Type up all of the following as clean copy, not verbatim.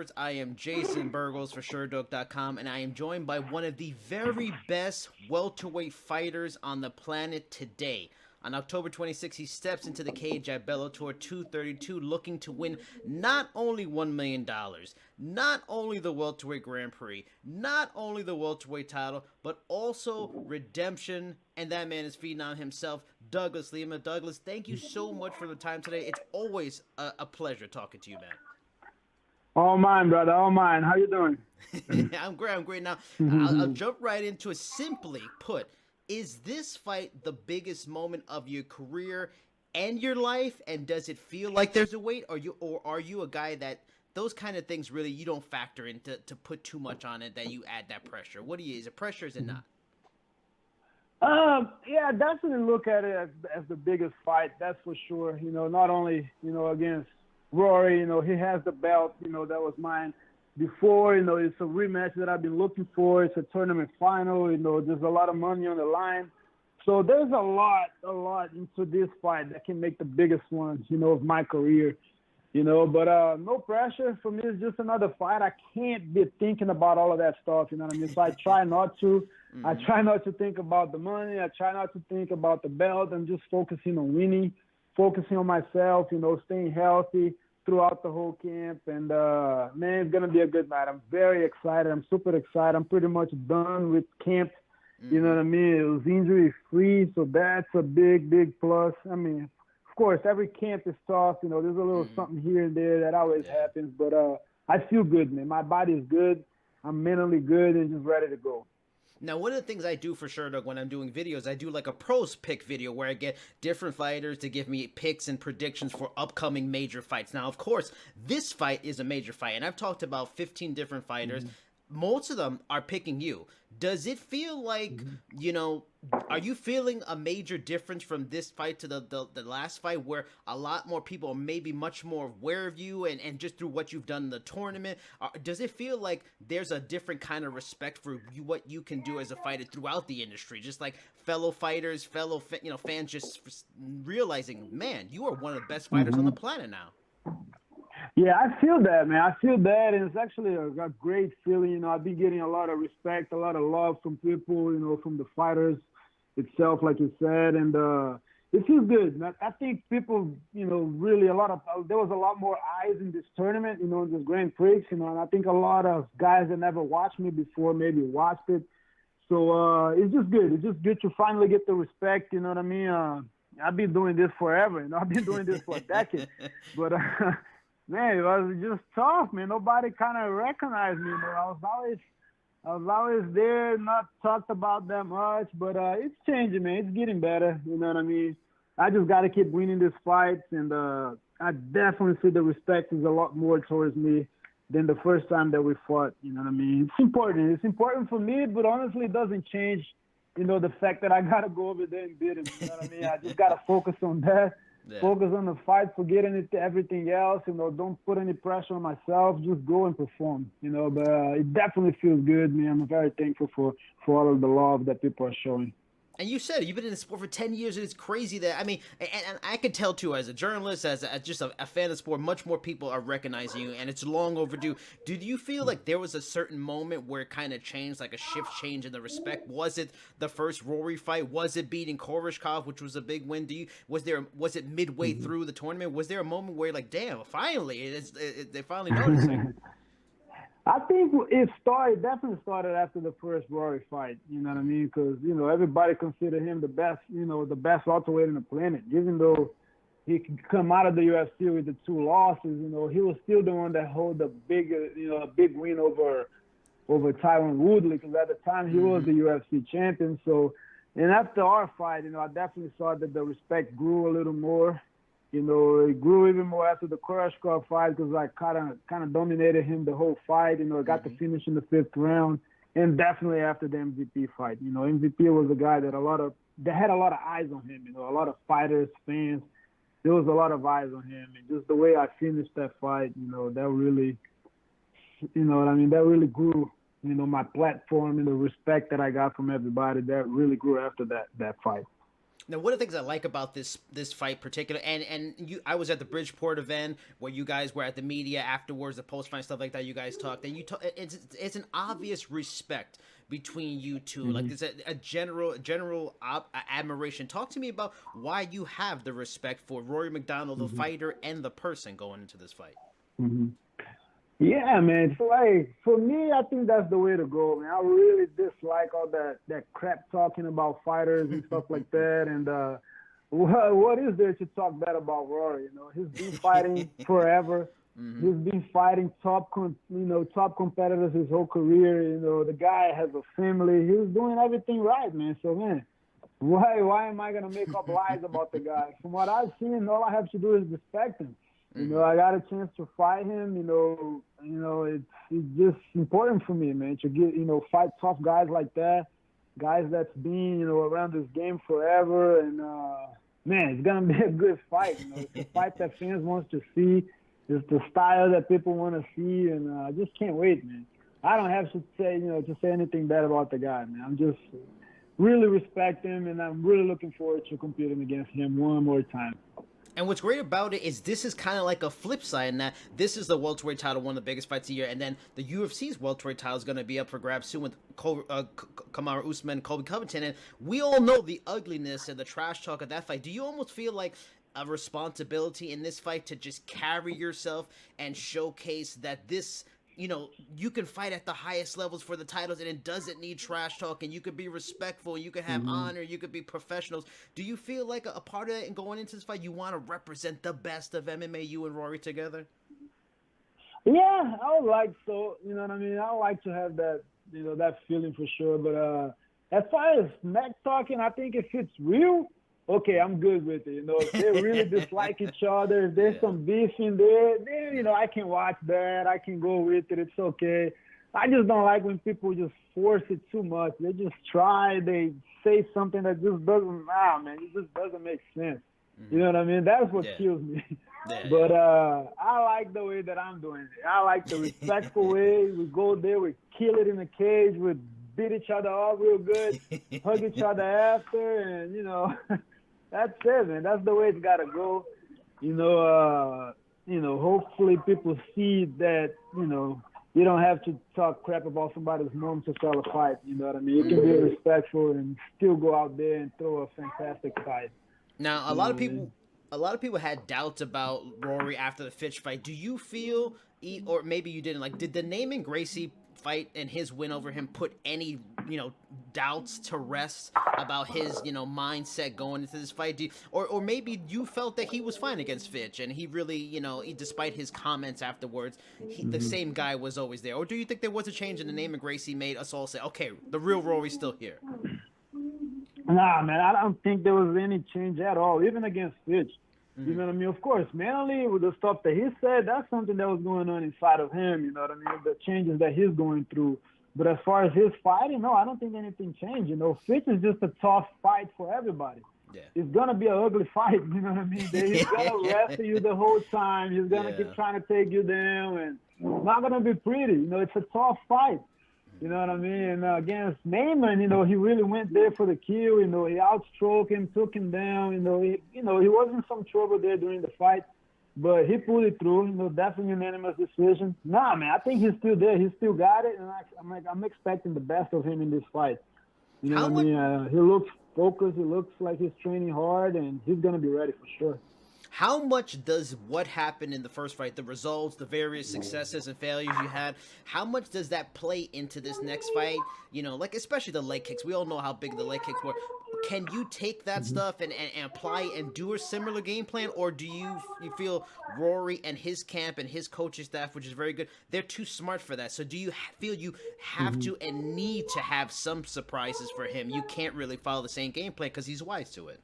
experts. I am Jason Burgos for Sherdog.com, and I am joined by one of the very best welterweight fighters on the planet today. On October 26th, he steps into the cage at Bellator 232 looking to win not only $1 million, not only the welterweight Grand Prix, not only the welterweight title, but also redemption. And that man is Phenom himself, Dheigo Lima. Douglas, thank you so much for the time today. It's always a pleasure talking to you, man. All mine, brother. All mine. How you doing? I'm great. I'm great. Now, I'll jump right into it. Simply put, is this fight the biggest moment of your career and your life? And does it feel like there's a weight, or are you a guy that those kind of things really you don't factor in to put too much on it, that you add that pressure? What do you? Is it pressure? Is it not? Yeah, I definitely look at it as the biggest fight. That's for sure. Not only against Rory. He has the belt. That was mine before. It's a rematch that I've been looking for. It's a tournament final. There's a lot of money on the line. So there's a lot into this fight that can make the biggest one, of my career. But no pressure for me. It's just another fight. I can't be thinking about all of that stuff. You know what I mean? So I try not to. Mm-hmm. I try not to think about the money. I try not to think about the belt. I'm just focusing on winning, focusing on myself. Staying healthy throughout the whole camp. And man, it's gonna be a good night. I'm very excited. I'm super excited. I'm pretty much done with camp. Mm-hmm. You know what I mean? It was injury free, so that's a big plus. I mean, of course, every camp is tough. There's a little something here and there that always happens. But I feel good, man. My body is good. I'm mentally good and just ready to go. Now, one of the things I do for Sherdog when I'm doing videos, I do like a pros pick video where I get different fighters to give me picks and predictions for upcoming major fights. Now, of course, this fight is a major fight, and I've talked about 15 different fighters. Mm-hmm. Most of them are picking you. Does it feel like, are you feeling a major difference from this fight to the last fight, where a lot more people are maybe much more aware of you and just through what you've done in the tournament? Does it feel like there's a different kind of respect for you, what you can do as a fighter throughout the industry? Just like fellow fighters, fans just realizing, man, you are one of the best fighters on the planet now. Yeah, I feel that, man. I feel that, and it's actually a great feeling. I've been getting a lot of respect, a lot of love from people, from the fighters itself, like you said, and it feels good. I think people, really there was a lot more eyes in this tournament, in this Grand Prix, and I think a lot of guys that never watched me before maybe watched it. So it's just good. It's just good to finally get the respect, you know what I mean? I've been doing this forever, I've been doing this for a decade, but man, it was just tough, man. Nobody kind of recognized me. I was always there, not talked about that much, but it's changing, man. It's getting better. You know what I mean? I just got to keep winning these fights, and I definitely see the respect is a lot more towards me than the first time that we fought. You know what I mean? It's important. It's important for me, but honestly, it doesn't change, the fact that I got to go over there and beat him. You know what I mean? I just got to focus on that. Yeah. Focus on the fight, forget everything else, don't put any pressure on myself, just go and perform, but it definitely feels good, man. I'm very thankful for all of the love that people are showing. And you said you've been in the sport for 10 years, and it's crazy that, I mean, and I could tell too, as a journalist, as just a fan of sport, much more people are recognizing you, and it's long overdue. Did you feel like there was a certain moment where it kind of changed, like a shift change in the respect? Was it the first Rory fight? Was it beating Koreshkov, which was a big win? Was it midway through the tournament? Was there a moment where you're like, damn, finally, they finally noticing? I think it definitely started after the first Rory fight, you know what I mean? Because, everybody considered him the best, the best welterweight on the planet. Even though he could come out of the UFC with the 2 losses, he was still the one that held a big win over Tyron Woodley, because at the time he was the UFC champion. So, and after our fight, I definitely saw that the respect grew a little more. It grew even more after the Koreshkov fight, because I kind of dominated him the whole fight. I got the finish in the 5th round, and definitely after the MVP fight. MVP was a guy that had a lot of eyes on him. A lot of fighters, fans. There was a lot of eyes on him, and just the way I finished that fight, that really, what I mean, that really grew. My platform and the respect that I got from everybody, that really grew after that fight. Now, one of the things I like about this fight particular, and I was at the Bridgeport event where you guys were at the media afterwards, the post fight stuff like that. You guys talked, and it's an obvious respect between you two. Like there's a general admiration. Talk to me about why you have the respect for Rory MacDonald, the fighter, and the person going into this fight. Yeah, man. So like for me, I think that's the way to go, man. I really dislike all that crap talking about fighters and stuff like that. And what is there to talk bad about Rory? You know, he's been fighting forever. He's been fighting top competitors his whole career. You know, the guy has a family. He's doing everything right, man. So man, why am I gonna make up lies about the guy? From what I've seen, all I have to do is respect him. You know, I got a chance to fight him. You know, it's just important for me, man, to get, fight tough guys like that, guys that's been, around this game forever. And man, it's gonna be a good fight. You know, it's a fight that fans want to see. It's the style that people want to see, and I just can't wait, man. I don't have to say anything bad about the guy, man. I'm just really respect him, and I'm really looking forward to competing against him one more time. And what's great about it is this is kind of like a flip side in that this is the welterweight title, one of the biggest fights of the year, and then the UFC's welterweight title is going to be up for grabs soon with Kamaru Usman and Colby Covington, and we all know the ugliness and the trash talk of that fight. Do you almost feel like a responsibility in this fight to just carry yourself and showcase that this, you can fight at the highest levels for the titles and it doesn't need trash talk, and you could be respectful, you could have honor, you could be professionals? Do you feel like a part of that in going into this fight, you want to represent the best of MMA, you and Rory together? Yeah, I would like so. You know what I mean? I would like to have that, that feeling for sure. But as far as smack talking, I think if it's real, okay, I'm good with it. If they really dislike each other, if there's some beef in there, then, I can watch that. I can go with it. It's okay. I just don't like when people just force it too much. They just they say something that just doesn't, it just doesn't make sense. You know what I mean? That's what kills me. But I like the way that I'm doing it. I like the respectful way. We go there, we kill it in the cage, we beat each other up real good, hug each other after, and, that's it, man. That's the way it's got to go. Hopefully people see that, you don't have to talk crap about somebody's mom to sell a fight. You know what I mean? You can be respectful and still go out there and throw a fantastic fight. Now, a lot of people had doubts about Rory after the Fitch fight. Do you feel, or maybe you didn't, did the Naaman Gracie fight and his win over him put any, doubts to rest about his, mindset going into this fight? Or maybe you felt that he was fine against Fitch and he really, despite his comments afterwards, the same guy was always there? Or do you think there was a change in the Naaman Gracie made us all say, okay, the real Rory's still here? Nah, man, I don't think there was any change at all, even against Fitch. You know what I mean? Of course, mentally, with the stuff that he said, that's something that was going on inside of him, you know what I mean? The changes that he's going through. But as far as his fighting, no, I don't think anything changed. Fitch is just a tough fight for everybody. Yeah. It's going to be an ugly fight, you know what I mean? He's going to wrestle you the whole time. He's going to keep trying to take you down, and it's not going to be pretty. It's a tough fight. You know what I mean? And against Naaman, he really went there for the kill. He outstroked him, took him down. He was in some trouble there during the fight, but he pulled it through. Definitely unanimous decision. Nah, man, I think he's still there. He still got it, and I'm expecting the best of him in this fight. You know what I mean? He looks focused. He looks like he's training hard, and he's gonna be ready for sure. How much does what happened in the first fight, the results, the various successes and failures you had, how much does that play into this next fight? Especially the leg kicks. We all know how big the leg kicks were. Can you take that stuff and apply and do a similar game plan? Or do you feel Rory and his camp and his coaching staff, which is very good, they're too smart for that? So do you feel you have to and need to have some surprises for him? You can't really follow the same game plan because he's wise to it.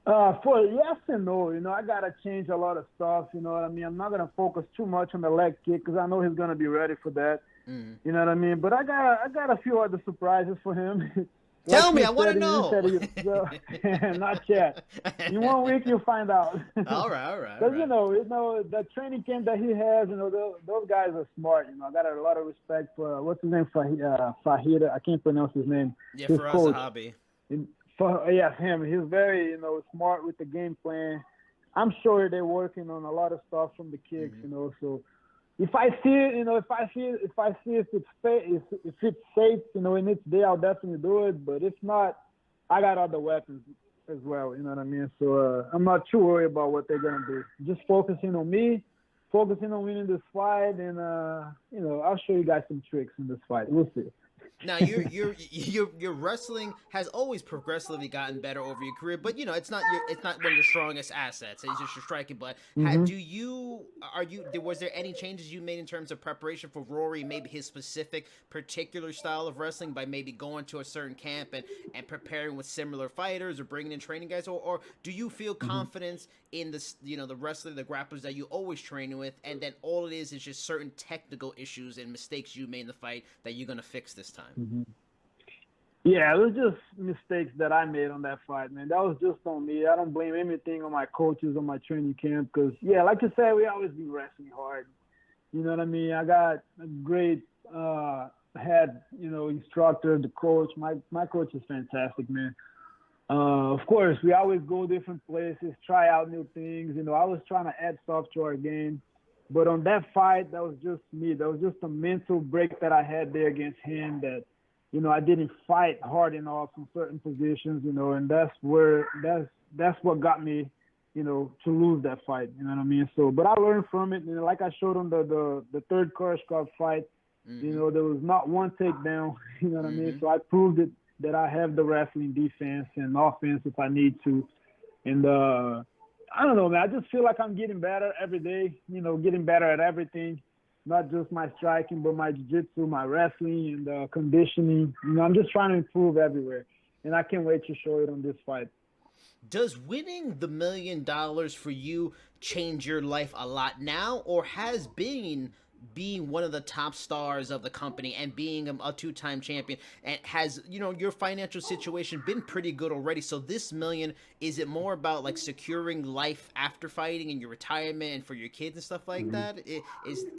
For yes and no, I got to change a lot of stuff, you know what I mean? I'm not going to focus too much on the leg kick because I know he's going to be ready for that, you know what I mean? But I got a few other surprises for him. Tell me, I want to know. Not yet. In 1 week, you'll find out. All right. Because, the training camp that he has, those guys are smart, I got a lot of respect for, what's his name, Fahida, I can't pronounce his name. Yeah, his Faraz coach. Zahabi. For yeah, him. He's very, smart with the game plan. I'm sure they're working on a lot of stuff from the kicks, So if I see it, if it's if it's safe, in its day, I'll definitely do it. But if not, I got other weapons as well. You know what I mean? So I'm not too worried about what they're gonna do. Just focusing on me, focusing on winning this fight, and I'll show you guys some tricks in this fight. We'll see. Now your wrestling has always progressively gotten better over your career, but it's not one of your strongest assets. It's just your striking. But Mm-hmm. was there any changes you made in terms of preparation for Rory, maybe his specific particular style of wrestling, by maybe going to a certain camp and preparing with similar fighters or bringing in training guys, or do you feel confidence in the wrestler, the grapplers that you always train with, and then all it is just certain technical issues and mistakes you made in the fight that you're gonna fix this time? Mm-hmm. Yeah, it was just mistakes that I made on that fight, man. That was just on me. I don't blame anything on my coaches or my training camp because, yeah, like you said, we always be wrestling hard. You know what I mean? I got a great head, instructor, the coach. My coach is fantastic, man. Of course, we always go different places, try out new things. I was trying to add stuff to our game. But on that fight, that was just me. That was just a mental break that I had there against him that, I didn't fight hard enough in certain positions, and that's what got me, to lose that fight. You know what I mean? So, but I learned from it. Like I showed on the third Courage Cup fight, there was not one takedown. You know what I mean? So I proved it that I have the wrestling defense and offense if I need to. And I don't know, man. I just feel like I'm getting better every day, getting better at everything, not just my striking, but my jiu-jitsu, my wrestling, and conditioning. I'm just trying to improve everywhere. And I can't wait to show it on this fight. Does winning the $1 million for you change your life a lot now, or has being one of the top stars of the company and being a two-time champion, and has your financial situation been pretty good already? So this $1 million, is it more about like securing life after fighting and your retirement and for your kids and stuff like that?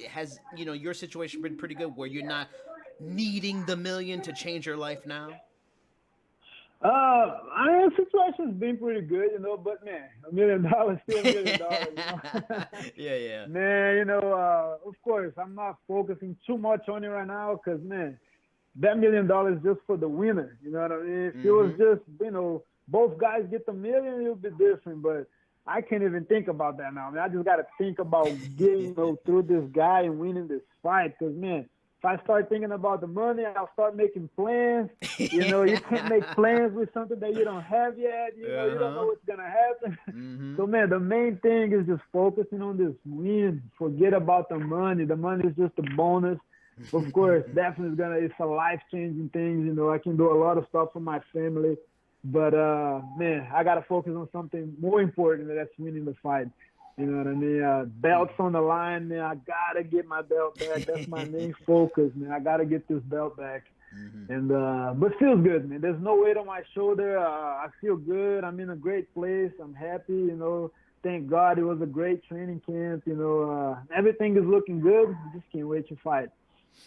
Has your situation been pretty good where you're not needing the $1 million to change your life now? The situation's been pretty good, but man, $1 million still $1 million, Yeah. Man, of course, I'm not focusing too much on it right now because, man, that $1 million is just for the winner. You know what I mean? If it was just, both guys get the $1 million, it would be different, but I can't even think about that now, man. I just got to think about getting through this guy and winning this fight because, man, if I start thinking about the money, I'll start making plans. You can't make plans with something that you don't have yet. You don't know what's going to happen. So, man, the main thing is just focusing on this win. Forget about the money. The money is just a bonus. Of course, definitely it's a life-changing thing. I can do a lot of stuff for my family. But, man, I got to focus on something more important, and that's winning the fight. You know what I mean? Belts on the line, man. I got to get my belt back. That's my main focus, man. I got to get this belt back. And but it feels good, man. There's no weight on my shoulder. I feel good. I'm in a great place. I'm happy, Thank God it was a great training camp. Everything is looking good. Just can't wait to fight.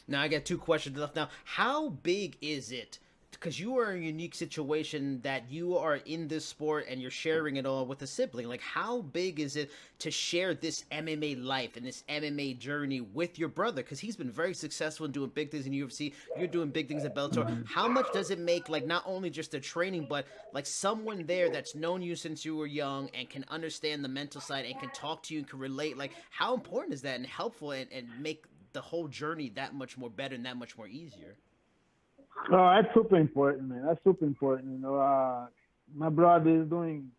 Now, I got 2 questions left. Now, how big is it? Because you are in a unique situation that you are in this sport and you're sharing it all with a sibling. Like, how big is it to share this MMA life and this MMA journey with your brother? Because he's been very successful in doing big things in UFC. You're doing big things at Bellator. How much does it make, like, not only just the training, but like someone there that's known you since you were young and can understand the mental side and can talk to you and can relate? Like, how important is that and helpful and make the whole journey that much more better and that much more easier? Oh, that's super important, man. That's super important. My brother is doing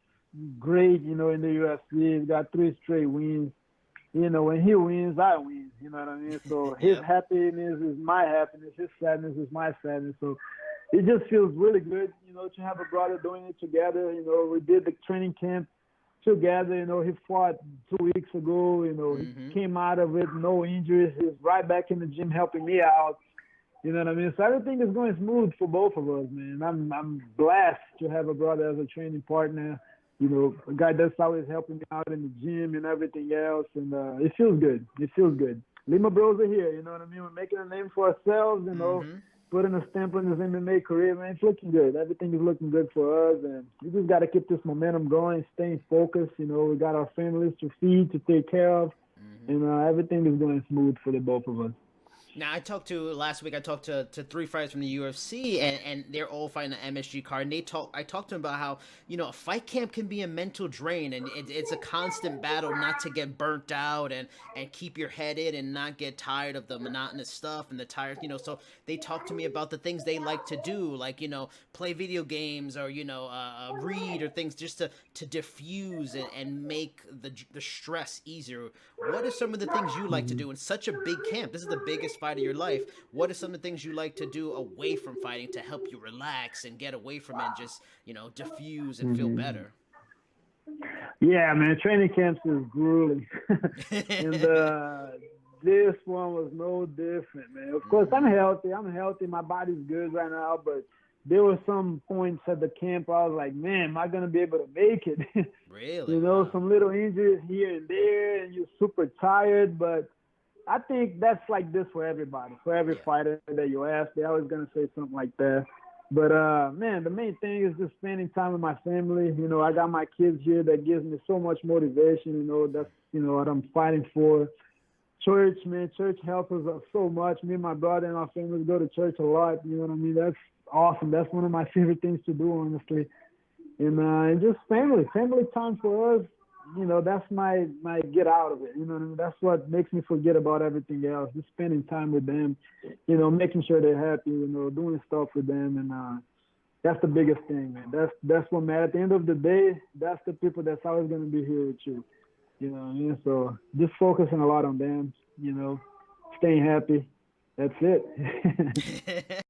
great, in the UFC. He's got 3 straight wins. When he wins, I win. You know what I mean? So his happiness is my happiness. His sadness is my sadness. So it just feels really good, to have a brother doing it together. We did the training camp together. He fought 2 weeks ago. He came out of it, no injuries. He's right back in the gym helping me out. You know what I mean? So everything is going smooth for both of us, man. I'm blessed to have a brother as a training partner. A guy that's always helping me out in the gym and everything else. And it feels good. It feels good. Lima Bros are here. You know what I mean? We're making a name for ourselves. putting a stamp on his MMA career, man. It's looking good. Everything is looking good for us, and we just got to keep this momentum going, staying focused. You know, we got our families to feed, to take care of, and everything is going smooth for the both of us. Now, last week, I talked to three fighters from the UFC, and they're all fighting the MSG card. And I talked to them about how, you know, a fight camp can be a mental drain, and it's a constant battle not to get burnt out and keep your head in and not get tired of the monotonous stuff and the tired, you know. So they talked to me about the things they like to do, like, you know, play video games or, you know, read or things just to diffuse and make the stress easier. What are some of the things you like to do in such a big camp? This is the biggest fight of your life. What are some of the things you like to do away from fighting to help you relax and get away from it and just, you know, diffuse and feel better? Yeah, man, training camps is grueling. And this one was no different, man. Of course, I'm healthy. My body's good right now, but there were some points at the camp I was like, man, am I going to be able to make it? Really? You know, Wow. some little injuries here and there, and you're super tired, but I think that's like this for everybody. For every fighter that you ask, they're always going to say something like that. But, man, the main thing is just spending time with my family. You know, I got my kids here that gives me so much motivation. You know, that's, you know, what I'm fighting for. Church, man, church helps us so much. Me and my brother and our families go to church a lot. You know what I mean? That's awesome. That's one of my favorite things to do, honestly. And just family time for us. You know, that's my get out of it. You know what I mean? That's what makes me forget about everything else. Just spending time with them, you know, making sure they're happy, you know, doing stuff with them. And that's the biggest thing, man. That's what matters. At the end of the day, that's the people that's always going to be here with you. You know what I mean? So just focusing a lot on them, you know, staying happy. That's it.